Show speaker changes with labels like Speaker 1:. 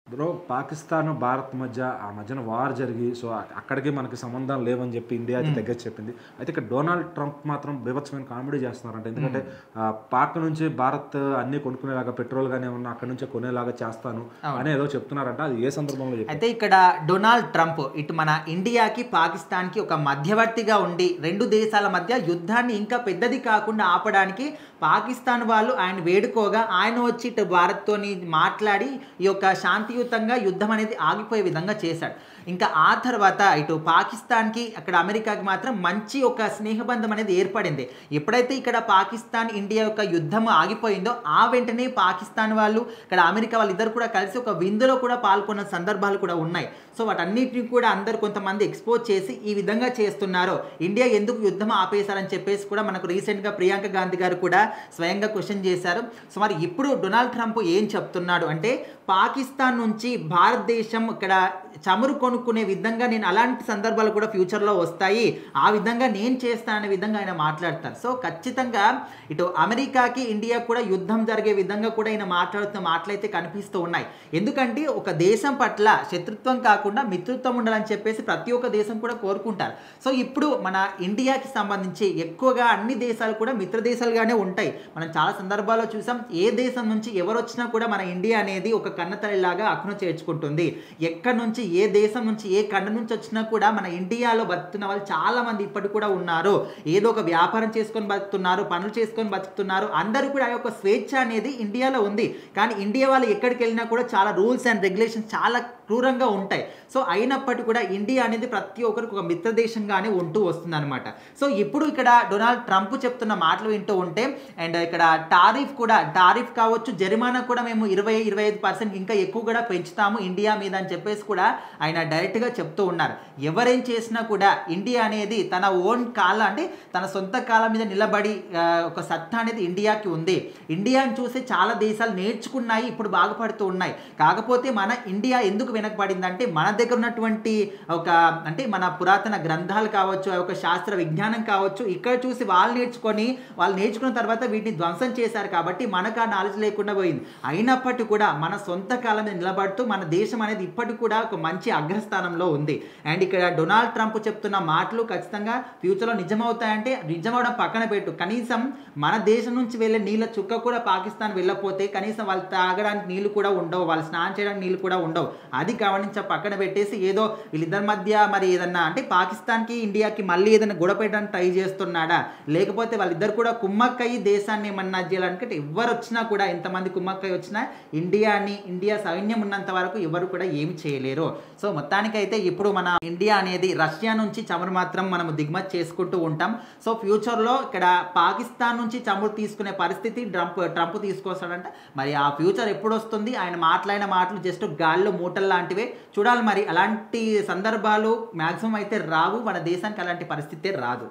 Speaker 1: Bro Pakistan, Bharat మధ్య ఆ మధ్యన వార్ జరిగి సో, అక్కడికి మనకి సంబంధాలు లేవని చెప్పి ఇండియా అయితే
Speaker 2: హ్మ్.
Speaker 1: తెగేసి చెప్పింది. అయితే ఇక్కడ డొనాల్డ్ ట్రంప్ మాత్రం బీభత్సమైన కామెడీ చేస్తున్నారంట. ఎందుకంటే
Speaker 2: హ్మ్.
Speaker 1: పాక్ నుంచి భారత్ అన్నీ కొనుక్కునేలాగా పెట్రోల్ గాని ఏమన్నా అక్కడి నుంచే కొనేలాగా చేస్తాను
Speaker 2: అవును.
Speaker 1: అని ఏదో చెప్తున్నారంట. అది ఏ సందర్భంలో చెప్పారు?
Speaker 2: అయితే ఇక్కడ డొనాల్డ్ ట్రంప్ ఇటు మన ఇండియాకి, పాకిస్తాన్‌కి ఒక మధ్యవర్తిగా ఉండి 2 దేశాల మధ్య యుద్ధాన్ని ఇంకా పెద్దది కాకుండా ఆపడానికి పాకిస్తాన్ వాళ్ళు ఆయన వేడుకోగా ఆయన వచ్చి ఇటు భారత్‌తోని మాట్లాడి ఈ యొక్క శాంతియుతంగా యుద్ధం అనేది ఆగిపోయే విధంగా చేశాడు. ఇంకా ఆ తర్వాత ఇటు పాకిస్తాన్‌కి, అక్కడ అమెరికాకి మాత్రం మంచి ఒక స్నేహబంధం అనేది ఏర్పడింది. ఎప్పుడైతే ఇక్కడ పాకిస్తాన్, ఇండియా యొక్క యుద్ధం ఆగిపోయిందో ఆ వెంటనే పాకిస్తాన్ వాళ్ళు, ఇక్కడ అమెరికా వాళ్ళిద్దరు కూడా కలిసి ఒక విందులో కూడా పాల్గొన్న సందర్భాలు కూడా ఉన్నాయి. సో వాటన్నిటిని కూడా అందరూ కొంతమంది ఎక్స్‌పోజ్ చేసి ఈ విధంగా చేస్తున్నారు. ఇండియా ఎందుకు యుద్ధం ఆపేశారని చెప్పేసి కూడా మనకు రీసెంట్‌గా ప్రియాంక గాంధీ గారు కూడా స్వయంగా క్వెషన్ చేశారు. సో మరి ఇప్పుడు డొనాల్డ్ ట్రంప్ ఏం చెప్తున్నాడు అంటే, పాకిస్తాన్ నుంచి భారతదేశం ఇక్కడ చమురు కొనుక్కునే విధంగా నేను అలాంటి సందర్భాలు కూడా ఫ్యూచర్‌లో వస్తాయి. ఆ విధంగా నేను చేస్తాననే విధంగా ఆయన మాట్లాడతారు. సో ఖచ్చితంగా ఇటు అమెరికాకి, ఇండియాకి కూడా యుద్ధం జరిగే విధంగా కూడా ఆయన మాట్లాడుతున్న మాటలైతే కనిపిస్తూ ఉన్నాయి. ఎందుకంటే ఒక దేశం పట్ల శత్రుత్వం కాకుండా మిత్రుత్వం ఉండాలని చెప్పేసి ప్రతి ఒక్క దేశం కూడా కోరుకుంటారు. సో ఇప్పుడు మన ఇండియాకి సంబంధించి ఎక్కువగా అన్ని దేశాలు కూడా మిత్ర దేశాలుగానే ఉంటాయి. మనం చాలా సందర్భాల్లో చూసాం. ఏ దేశం నుంచి ఎవరొచ్చినా కూడా మన ఇండియా అనేది ఒక కన్నతల్లిలాగా అక్కున చేర్చుకుంటుంది. ఎక్కడి నుంచి, ఏ దేశం నుంచి, ఏ ఖండం నుంచి వచ్చినా కూడా మన ఇండియాలో బతుకుతున్న వాళ్ళు చాలామంది ఇప్పటికి కూడా ఉన్నారు. ఏదో ఒక వ్యాపారం చేసుకొని బతుకుతున్నారు, పనులు చేసుకొని బతుకుతున్నారు. అందరూ కూడా ఆ యొక్క స్వేచ్ఛ అనేది ఇండియాలో ఉంది. కానీ ఇండియా వాళ్ళు ఎక్కడికి వెళ్ళినా కూడా చాలా రూల్స్ అండ్ రెగ్యులేషన్స్ చాలా క్రూరంగా ఉంటాయి. సో అయినప్పటికీ కూడా ఇండియా అనేది ప్రతి ఒక్కరికి ఒక మిత్ర దేశంగానే ఉంటూ వస్తుందన్నమాట. సో ఇప్పుడు ఇక్కడ డొనాల్డ్ ట్రంప్ చెప్తున్న మాటలు వింటూ ఉంటే, అండ్ ఇక్కడ టారిఫ్ కావచ్చు, జరిమానా కూడా మేము 20-25% ఇంకా ఎక్కువ కూడా పెంచుతాము ఇండియా మీద అని చెప్పేసి కూడా ఆయన డైరెక్ట్గా చెప్తూ ఉన్నారు. ఎవరేం చేసినా కూడా ఇండియా అనేది తన ఓన్ కాళ్ళ, అంటే తన సొంత కాళ్ళ మీద నిలబడి ఒక సత్తా అనేది ఇండియాకి ఉంది. ఇండియాని చూసి చాలా దేశాలు నేర్చుకున్నాయి, ఇప్పుడు బాగుపడుతూ ఉన్నాయి. కాకపోతే మన ఇండియా ఎందుకు వెనకబడిందంటే, మన దగ్గర ఉన్నటువంటి ఒక, అంటే మన పురాతన గ్రంథాలు కావచ్చు, ఆ యొక్క శాస్త్ర విజ్ఞానం కావచ్చు, ఇక్కడ చూసి వాళ్ళు నేర్చుకున్న తర్వాత వీటిని ధ్వంసం చేశారు. కాబట్టి మనకు ఆ నాలెడ్జ్ లేకుండా పోయింది. అయినప్పటికీ కూడా మన సొంత కాలం మీద నిలబడుతూ మన దేశం అనేది ఇప్పటికి కూడా ఒక మంచి అగ్రస్థానంలో ఉంది. అండ్ ఇక్కడ డొనాల్డ్ ట్రంప్ చెప్తున్న మాటలు ఖచ్చితంగా ఫ్యూచర్లో నిజమవుతాయంటే, నిజమవడం పక్కన పెట్టు, కనీసం మన దేశం నుంచి వెళ్ళే నీళ్ళ చుక్క కూడా పాకిస్తాన్ వెళ్ళకపోతే కనీసం వాళ్ళు తాగడానికి నీళ్ళు కూడా ఉండవు, వాళ్ళు స్నానం చేయడానికి నీళ్ళు కూడా ఉండవు. అది గమనించ పక్కన పెట్టేసి ఏదో వీళ్ళిద్దరి మధ్య మరి ఏదన్నా, అంటే పాకిస్తాన్కి ఇండియాకి మళ్ళీ ఏదైనా గొడవ పెట్టడానికి ట్రై చేస్తున్నాడా, లేకపోతే వాళ్ళిద్దరు కూడా కుమ్మక్కయ్యి దేశాన్ని ఏమన్నా చేయాలనుకుంటే, ఎవరు వచ్చినా కూడా, ఎంతమంది కుమ్మక్కయ్య వచ్చినా ఇండియా సైన్యం ఉన్నంత వరకు ఎవరు కూడా ఏమి చేయలేరు. సో మొత్తానికైతే ఇప్పుడు మన ఇండియా అనేది రష్యా నుంచి చమురు మాత్రం మనం దిగుమతి చేసుకుంటూ ఉంటాం. సో ఫ్యూచర్లో ఇక్కడ పాకిస్తాన్ నుంచి చమురు తీసుకునే పరిస్థితి ట్రంప్ తీసుకొస్తాడంట. మరి ఆ ఫ్యూచర్ ఎప్పుడు వస్తుంది? ఆయన మాట్లాడిన మాటలు జస్ట్ గాల్లో మూటలు లాంటివే. చూడాలి మరి అలాంటి సందర్భాలు మ్యాక్సిమం అయితే రావు. మన దేశానికి అలాంటి పరిస్థితే రాదు.